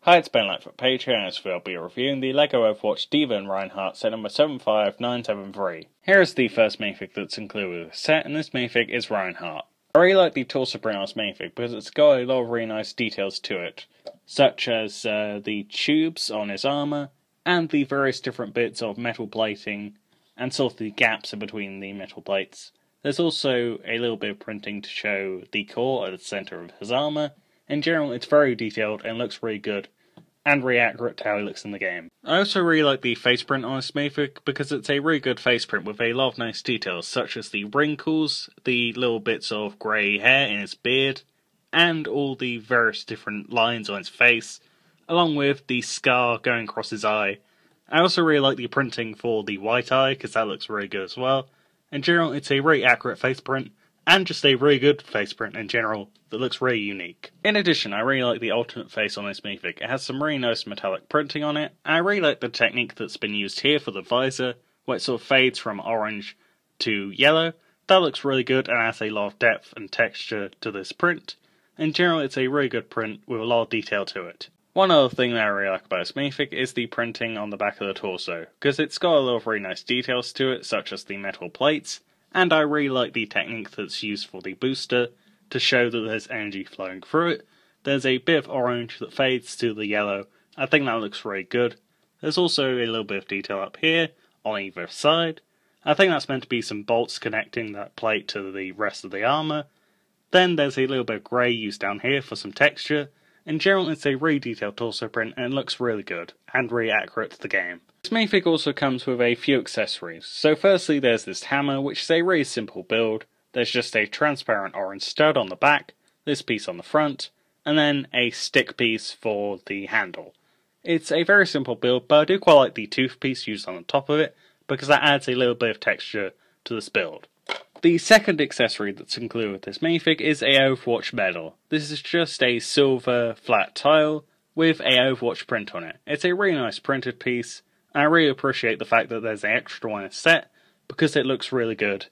Hi, it's Ben for Page here, and as I'll be reviewing the LEGO Overwatch D.Va and Reinhardt set number 75973. Here is the first minifig that's included with the set, and this minifig is Reinhardt. I really like the torso print on this minifig because it's got a lot of really nice details to it, such as the tubes on his armor, and the various different bits of metal plating, and sort of the gaps in between the metal plates. There's also a little bit of printing to show the core at the center of his armor. In general, it's very detailed and looks really good, and really accurate to how he looks in the game. I also really like the face print on this minifig because it's a really good face print with a lot of nice details, such as the wrinkles, the little bits of grey hair in his beard, and all the various different lines on his face, along with the scar going across his eye. I also really like the printing for the white eye, because that looks really good as well. In general, it's a really accurate face print, and just a really good face print in general that looks really unique. In addition, I really like the alternate face on this minifig. It has some really nice metallic printing on it, and I really like the technique that's been used here for the visor, where it sort of fades from orange to yellow. That looks really good and adds a lot of depth and texture to this print. In general, it's a really good print with a lot of detail to it. One other thing that I really like about this minifig is the printing on the back of the torso, because it's got a lot of really nice details to it, such as the metal plates, and I really like the technique that's used for the booster to show that there's energy flowing through it. There's a bit of orange that fades to the yellow. I think that looks really good. There's also a little bit of detail up here on either side. I think that's meant to be some bolts connecting that plate to the rest of the armor. Then there's a little bit of grey used down here for some texture. In general, it's a really detailed torso print and it looks really good and really accurate to the game. This minifig also comes with a few accessories. So firstly, there's this hammer, which is a really simple build. There's just a transparent orange stud on the back, this piece on the front, and then a stick piece for the handle. It's a very simple build, but I do quite like the tooth piece used on the top of it, because that adds a little bit of texture to this build. The second accessory that's included with this minifig is a Overwatch medal. This is just a silver flat tile with a Overwatch print on it. It's a really nice printed piece, and I really appreciate the fact that there's an extra one in the set, because it looks really good,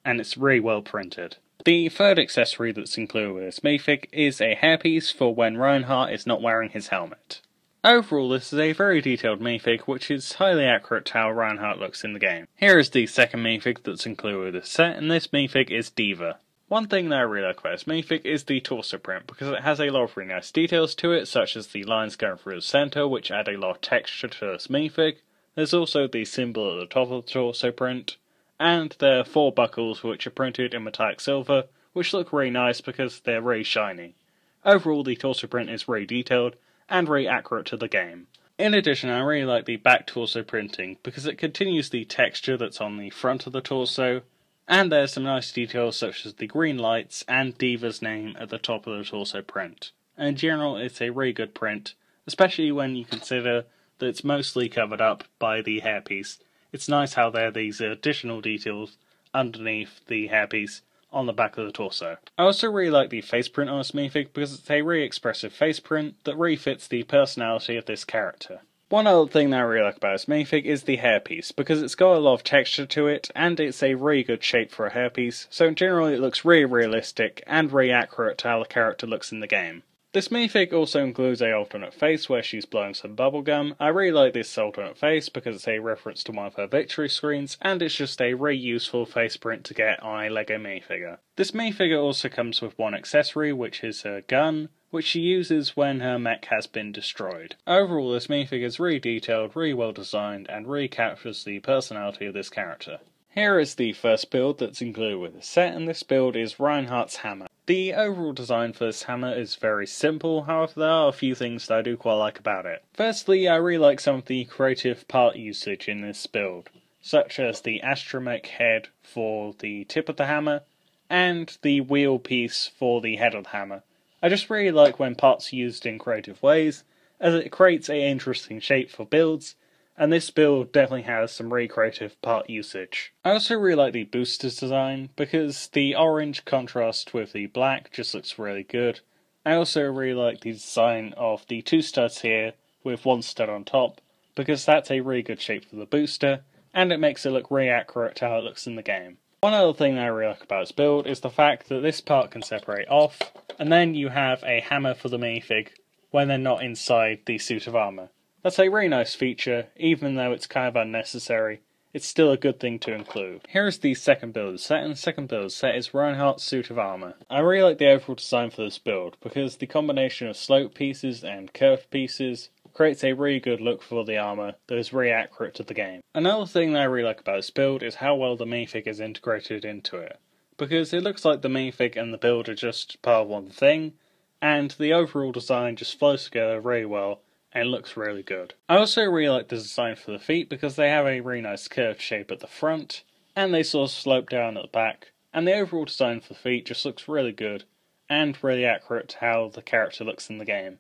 and it's really well printed. The third accessory that's included with this minifig is a hairpiece for when Reinhardt is not wearing his helmet. Overall, this is a very detailed minifig, which is highly accurate to how Reinhardt looks in the game. Here is the second minifig that's included with this set, and this minifig is D.Va. One thing that I really like about this minifig is the torso print, because it has a lot of really nice details to it, such as the lines going through the center, which add a lot of texture to this minifig. There's also the symbol at the top of the torso print, and there are 4 buckles which are printed in metallic silver, which look really nice because they're really shiny. Overall, the torso print is really detailed and really accurate to the game. In addition, I really like the back torso printing because it continues the texture that's on the front of the torso, and there's some nice details such as the green lights and D.Va's name at the top of the torso print. And in general, it's a really good print, especially when you consider that it's mostly covered up by the hairpiece. It's nice how there are these additional details underneath the hairpiece on the back of the torso. I also really like the face print on this minifig because it's a really expressive face print that really fits the personality of this character. One other thing that I really like about this minifig is the hairpiece, because it's got a lot of texture to it, and it's a really good shape for a hairpiece, so in general it looks really realistic and really accurate to how the character looks in the game. This minifig also includes an alternate face where she's blowing some bubblegum. I really like this alternate face because it's a reference to one of her victory screens, and it's just a really useful face print to get on a LEGO minifigure. This minifigure also comes with one accessory, which is her gun, which she uses when her mech has been destroyed. Overall, this minifigure is really detailed, really well designed, and really captures the personality of this character. Here is the first build that's included with the set, and this build is Reinhardt's hammer. The overall design for this hammer is very simple, however there are a few things that I do quite like about it. Firstly, I really like some of the creative part usage in this build, such as the astromech head for the tip of the hammer, and the wheel piece for the head of the hammer. I just really like when parts are used in creative ways, as it creates an interesting shape for builds, and this build definitely has some really creative part usage. I also really like the booster's design, because the orange contrast with the black just looks really good. I also really like the design of the 2 studs here, with 1 stud on top, because that's a really good shape for the booster, and it makes it look really accurate to how it looks in the game. One other thing that I really like about this build is the fact that this part can separate off, and then you have a hammer for the minifig when they're not inside the suit of armour. That's a really nice feature, even though it's kind of unnecessary. It's still a good thing to include. Here is the second build set, and the second build set is Reinhardt's suit of armour. I really like the overall design for this build, because the combination of sloped pieces and curved pieces creates a really good look for the armour that is really accurate to the game. Another thing that I really like about this build is how well the minifig is integrated into it, because it looks like the minifig and the build are just part of one thing, and the overall design just flows together really well and looks really good. I also really like the design for the feet because they have a really nice curved shape at the front, and they sort of slope down at the back, and the overall design for the feet just looks really good, and really accurate to how the character looks in the game.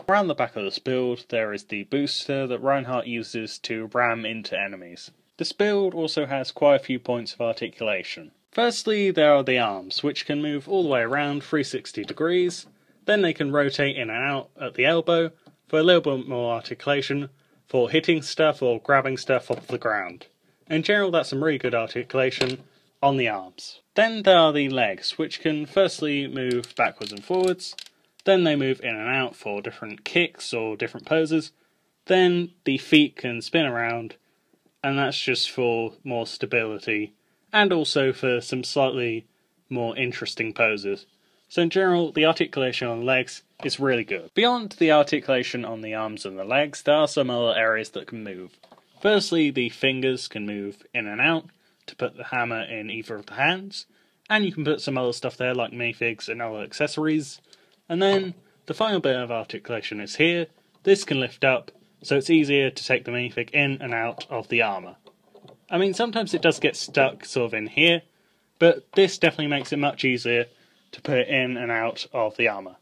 Around the back of this build, there is the booster that Reinhardt uses to ram into enemies. This build also has quite a few points of articulation. Firstly, there are the arms, which can move all the way around 360 degrees, then they can rotate in and out at the elbow, for a little bit more articulation, for hitting stuff or grabbing stuff off the ground. In general, that's some really good articulation on the arms. Then there are the legs, which can firstly move backwards and forwards, then they move in and out for different kicks or different poses, then the feet can spin around, and that's just for more stability, and also for some slightly more interesting poses. So in general, the articulation on the legs is really good. Beyond the articulation on the arms and the legs, there are some other areas that can move. Firstly, the fingers can move in and out to put the hammer in either of the hands, and you can put some other stuff there like minifigs and other accessories. And then the final bit of articulation is here. This can lift up, so it's easier to take the minifig in and out of the armour. I mean, sometimes it does get stuck sort of in here, but this definitely makes it much easier to put it in and out of the armour.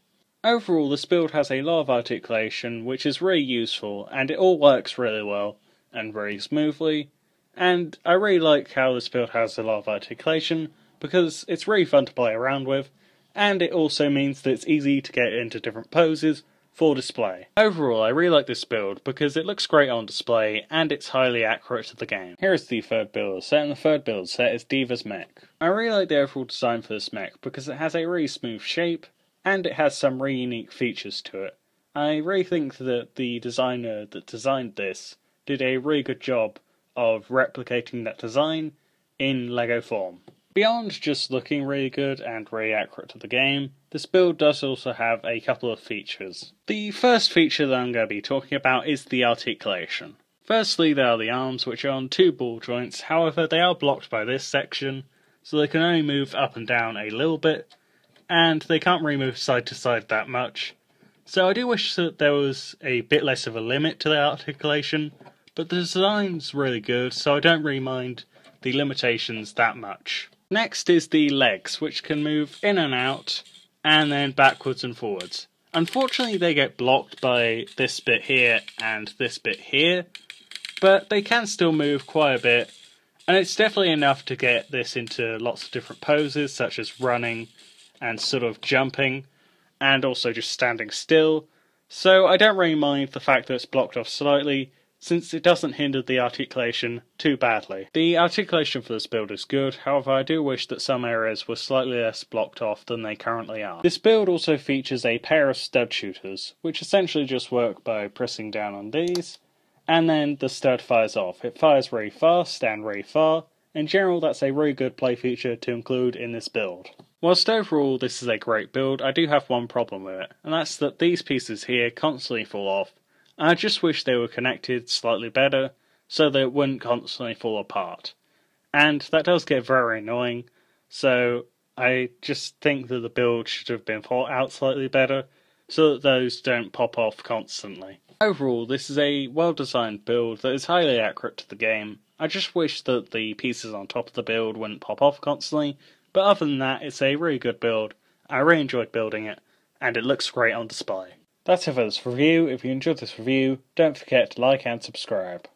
Overall, this build has a lot of articulation, which is really useful, and it all works really well and very smoothly. And I really like how this build has a lot of articulation, because it's really fun to play around with, and it also means that it's easy to get into different poses for display. Overall, I really like this build because it looks great on display and it's highly accurate to the game. Here is the third build set, and the third build set is D.Va's mech. I really like the overall design for this mech because it has a really smooth shape and it has some really unique features to it. I really think that the designer that designed this did a really good job of replicating that design in LEGO form. Beyond just looking really good and really accurate to the game, this build does also have a couple of features. The first feature that I'm going to be talking about is the articulation. Firstly, there are the arms, which are on two ball joints, however they are blocked by this section, so they can only move up and down a little bit, and they can't really move side to side that much. So I do wish that there was a bit less of a limit to the articulation, but the design's really good, so I don't really mind the limitations that much. Next is the legs, which can move in and out, and then backwards and forwards. Unfortunately, they get blocked by this bit here and this bit here, but they can still move quite a bit, and it's definitely enough to get this into lots of different poses, such as running and sort of jumping, and also just standing still. So I don't really mind the fact that it's blocked off slightly, since it doesn't hinder the articulation too badly. The articulation for this build is good, however I do wish that some areas were slightly less blocked off than they currently are. This build also features a pair of stud shooters, which essentially just work by pressing down on these, and then the stud fires off. It fires very fast and very far. In general, that's a really good play feature to include in this build. Whilst overall this is a great build, I do have one problem with it, and that's that these pieces here constantly fall off. I just wish they were connected slightly better, so that it wouldn't constantly fall apart. And that does get very annoying, so I just think that the build should have been thought out slightly better, so that those don't pop off constantly. Overall, this is a well-designed build that is highly accurate to the game. I just wish that the pieces on top of the build wouldn't pop off constantly, but other than that, it's a really good build. I really enjoyed building it, and it looks great on display. That's it for this review. If you enjoyed this review, don't forget to like and subscribe.